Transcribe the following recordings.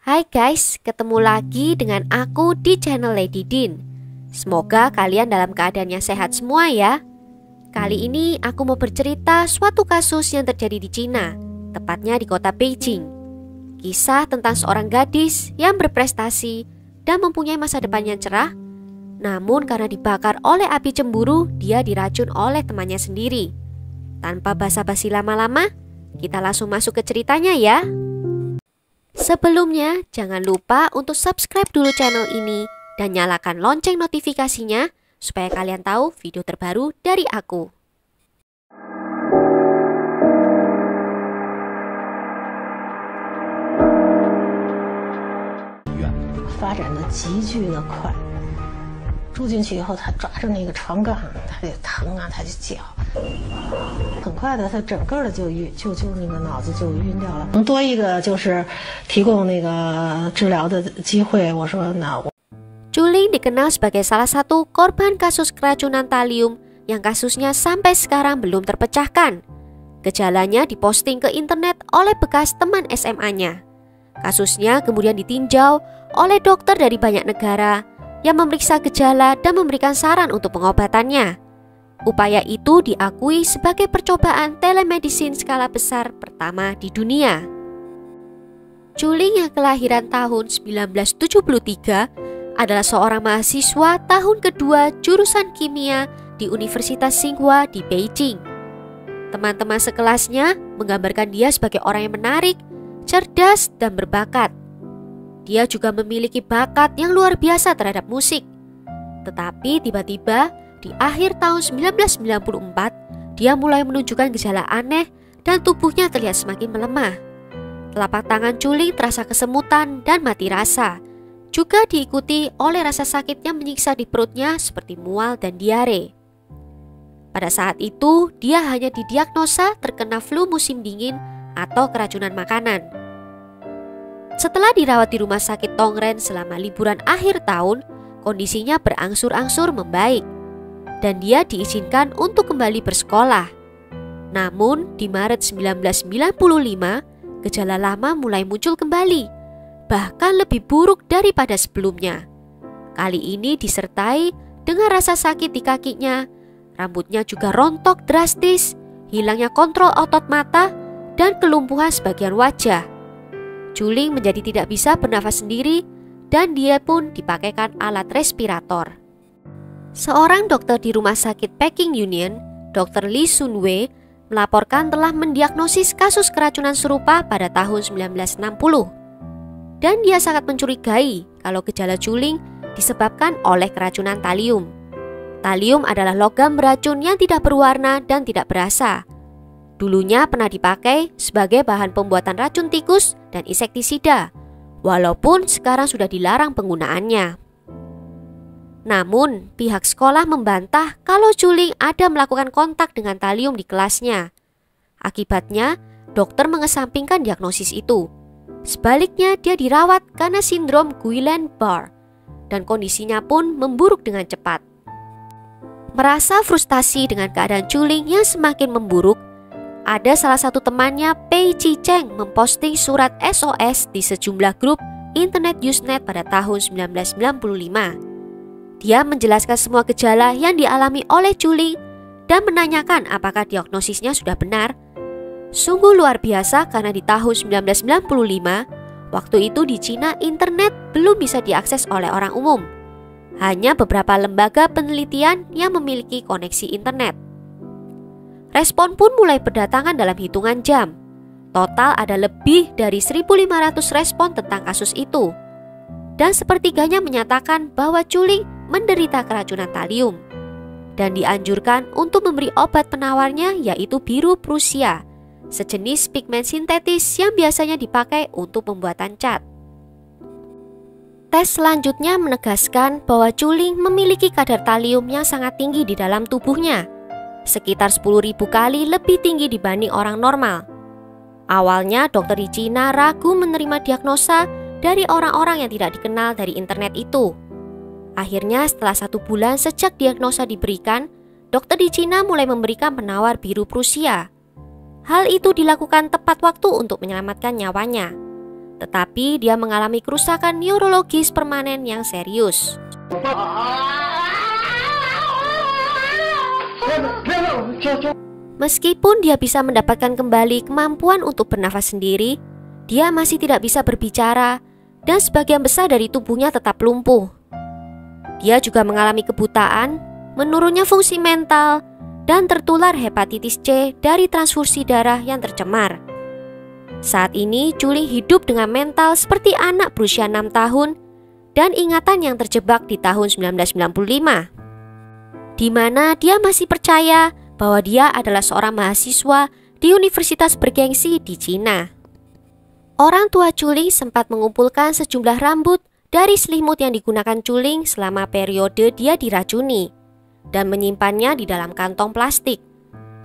Hai guys, ketemu lagi dengan aku di channel Lady Din. Semoga kalian dalam keadaan yang sehat semua ya. Kali ini aku mau bercerita suatu kasus yang terjadi di Cina, tepatnya di kota Beijing. Kisah tentang seorang gadis yang berprestasi dan mempunyai masa depan yang cerah. Namun karena dibakar oleh api cemburu, dia diracun oleh temannya sendiri. Tanpa basa-basi lama-lama, kita langsung masuk ke ceritanya ya. Sebelumnya, jangan lupa untuk subscribe dulu channel ini dan nyalakan lonceng notifikasinya supaya kalian tahu video terbaru dari aku. 发展的急剧的快，住进去以后，他抓着那个床杆，他就疼啊，他就叫，很快的，他整个的就那个脑子就晕掉了。多一个就是提供那个治疗的机会，我说那我。 Juling dikenal sebagai salah satu korban kasus keracunan talium yang kasusnya sampai sekarang belum terpecahkan. Gejalanya diposting ke internet oleh bekas teman SMA-nya. Kasusnya kemudian ditinjau oleh dokter dari banyak negara yang memeriksa gejala dan memberikan saran untuk pengobatannya. Upaya itu diakui sebagai percobaan telemedicine skala besar pertama di dunia. Juling yang kelahiran tahun 1973 adalah seorang mahasiswa tahun kedua jurusan kimia di Universitas Tsinghua di Beijing. Teman-teman sekelasnya menggambarkan dia sebagai orang yang menarik, cerdas, dan berbakat. Dia juga memiliki bakat yang luar biasa terhadap musik. Tetapi tiba-tiba di akhir tahun 1994, dia mulai menunjukkan gejala aneh dan tubuhnya terlihat semakin melemah. Telapak tangan Juling terasa kesemutan dan mati rasa. Juga diikuti oleh rasa sakit yang menyiksa di perutnya seperti mual dan diare. Pada saat itu, dia hanya didiagnosa terkena flu musim dingin atau keracunan makanan. Setelah dirawat di rumah sakit Tongren selama liburan akhir tahun, kondisinya berangsur-angsur membaik dan dia diizinkan untuk kembali bersekolah. Namun, di Maret 1995, gejala lama mulai muncul kembali, bahkan lebih buruk daripada sebelumnya. Kali ini disertai dengan rasa sakit di kakinya, rambutnya juga rontok drastis, hilangnya kontrol otot mata, dan kelumpuhan sebagian wajah. Juling menjadi tidak bisa bernafas sendiri dan dia pun dipakaikan alat respirator. Seorang dokter di rumah sakit Peking Union, Dr. Lee Sun-wei, melaporkan telah mendiagnosis kasus keracunan serupa pada tahun 1960. Dan dia sangat mencurigai kalau gejala Juling disebabkan oleh keracunan talium. Talium adalah logam beracun yang tidak berwarna dan tidak berasa. Dulunya pernah dipakai sebagai bahan pembuatan racun tikus dan insektisida, walaupun sekarang sudah dilarang penggunaannya. Namun, pihak sekolah membantah kalau Juling ada melakukan kontak dengan talium di kelasnya. Akibatnya, dokter mengesampingkan diagnosis itu. Sebaliknya, dia dirawat karena sindrom Guillain-Barré dan kondisinya pun memburuk dengan cepat. Merasa frustasi dengan keadaan Juling yang semakin memburuk, ada salah satu temannya, Pei Chi-cheng, memposting surat SOS di sejumlah grup internet Usenet pada tahun 1995. Dia menjelaskan semua gejala yang dialami oleh Juling dan menanyakan apakah diagnosisnya sudah benar. Sungguh luar biasa karena di tahun 1995, waktu itu di Cina internet belum bisa diakses oleh orang umum. Hanya beberapa lembaga penelitian yang memiliki koneksi internet. Respon pun mulai berdatangan dalam hitungan jam. Total ada lebih dari 1.500 respon tentang kasus itu. Dan sepertiganya menyatakan bahwa Juling menderita keracunan talium. Dan dianjurkan untuk memberi obat penawarnya yaitu biru Prusia, sejenis pigmen sintetis yang biasanya dipakai untuk pembuatan cat. Tes selanjutnya menegaskan bahwa Juling memiliki kadar talium yang sangat tinggi di dalam tubuhnya, sekitar 10.000 kali lebih tinggi dibanding orang normal. Awalnya dokter di Cina ragu menerima diagnosa dari orang-orang yang tidak dikenal dari internet itu. Akhirnya setelah 1 bulan sejak diagnosa diberikan, dokter di Cina mulai memberikan penawar biru Prusia. Hal itu dilakukan tepat waktu untuk menyelamatkan nyawanya. tetapi dia mengalami kerusakan neurologis permanen yang serius. Meskipun dia bisa mendapatkan kembali kemampuan untuk bernafas sendiri, dia masih tidak bisa berbicara dan sebagian besar dari tubuhnya tetap lumpuh. Dia juga mengalami kebutaan, menurunnya fungsi mental, dan tertular hepatitis C dari transfusi darah yang tercemar. Saat ini, Julie hidup dengan mental seperti anak berusia 6 tahun dan ingatan yang terjebak di tahun 1995, di mana dia masih percaya bahwa dia adalah seorang mahasiswa di universitas bergengsi di Cina. Orang tua Julie sempat mengumpulkan sejumlah rambut dari selimut yang digunakan Julie selama periode dia diracuni dan menyimpannya di dalam kantong plastik.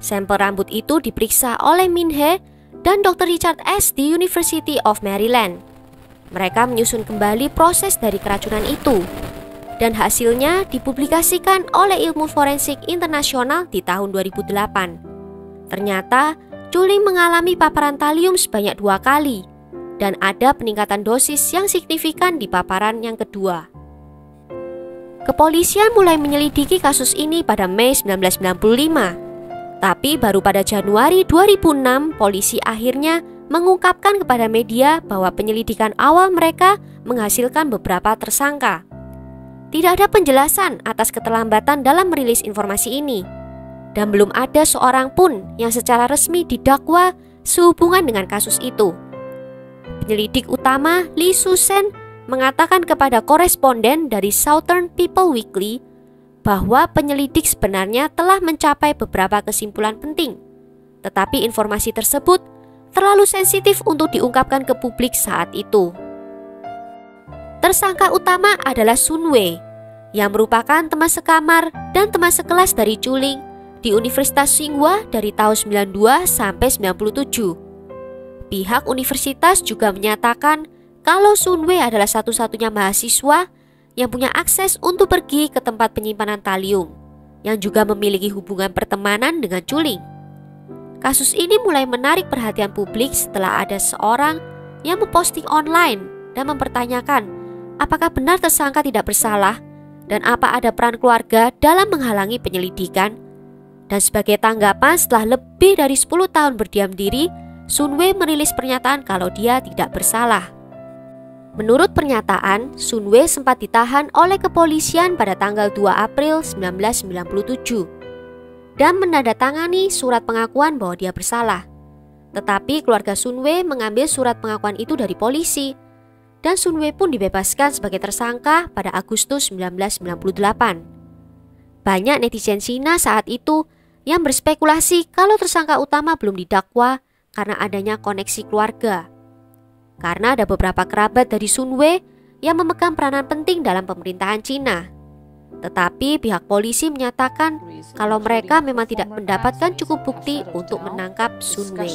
Sampel rambut itu diperiksa oleh Min He dan Dr. Richard S. di University of Maryland. Mereka menyusun kembali proses dari keracunan itu, dan hasilnya dipublikasikan oleh Ilmu Forensik Internasional di tahun 2008. Ternyata, Julie mengalami paparan talium sebanyak 2 kali, dan ada peningkatan dosis yang signifikan di paparan yang kedua. Kepolisian mulai menyelidiki kasus ini pada Mei 1995, tapi baru pada Januari 2006 polisi akhirnya mengungkapkan kepada media bahwa penyelidikan awal mereka menghasilkan beberapa tersangka. Tidak ada penjelasan atas keterlambatan dalam merilis informasi ini, dan belum ada seorang pun yang secara resmi didakwa sehubungan dengan kasus itu. Penyelidik utama Lee Susen mengatakan kepada koresponden dari Southern People Weekly bahwa penyelidik sebenarnya telah mencapai beberapa kesimpulan penting, tetapi informasi tersebut terlalu sensitif untuk diungkapkan ke publik saat itu. Tersangka utama adalah Sun Wei, yang merupakan teman sekamar dan teman sekelas dari Julie di Universitas Tsinghua dari tahun 92 sampai 97. Pihak universitas juga menyatakan kalau Sun Wei adalah satu-satunya mahasiswa yang punya akses untuk pergi ke tempat penyimpanan talium, yang juga memiliki hubungan pertemanan dengan Julie. Kasus ini mulai menarik perhatian publik setelah ada seorang yang memposting online dan mempertanyakan apakah benar tersangka tidak bersalah dan apa ada peran keluarga dalam menghalangi penyelidikan. Dan sebagai tanggapan setelah lebih dari 10 tahun berdiam diri, Sun Wei merilis pernyataan kalau dia tidak bersalah. Menurut pernyataan, Sun Wei sempat ditahan oleh kepolisian pada tanggal 2 April 1997 dan menandatangani surat pengakuan bahwa dia bersalah. Tetapi keluarga Sun Wei mengambil surat pengakuan itu dari polisi, dan Sun Wei pun dibebaskan sebagai tersangka pada Agustus 1998. Banyak netizen Cina saat itu yang berspekulasi kalau tersangka utama belum didakwa karena adanya koneksi keluarga. Karena ada beberapa kerabat dari Sun Wei yang memegang peranan penting dalam pemerintahan Cina. Tetapi pihak polisi menyatakan kalau mereka memang tidak mendapatkan cukup bukti untuk menangkap Sun Wei.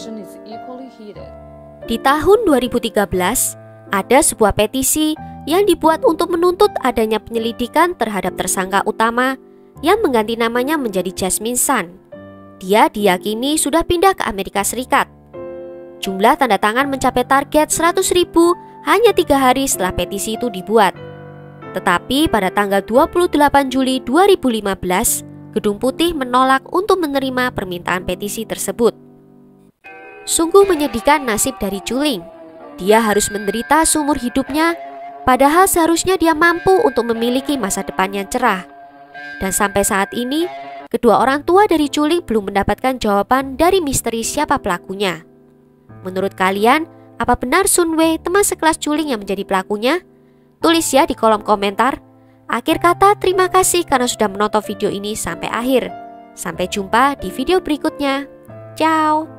Di tahun 2013, ada sebuah petisi yang dibuat untuk menuntut adanya penyelidikan terhadap tersangka utama yang mengganti namanya menjadi Jasmine Sun. Dia diyakini sudah pindah ke Amerika Serikat. Jumlah tanda tangan mencapai target 100.000 hanya 3 hari setelah petisi itu dibuat. Tetapi pada tanggal 28 Juli 2015, Gedung Putih menolak untuk menerima permintaan petisi tersebut. Sungguh menyedihkan nasib dari Julie. Dia harus menderita seumur hidupnya, padahal seharusnya dia mampu untuk memiliki masa depan yang cerah. Dan sampai saat ini, kedua orang tua dari Julie belum mendapatkan jawaban dari misteri siapa pelakunya. Menurut kalian, apa benar Sun Wei teman sekelas Julie yang menjadi pelakunya? Tulis ya di kolom komentar. Akhir kata, terima kasih karena sudah menonton video ini sampai akhir. Sampai jumpa di video berikutnya. Ciao.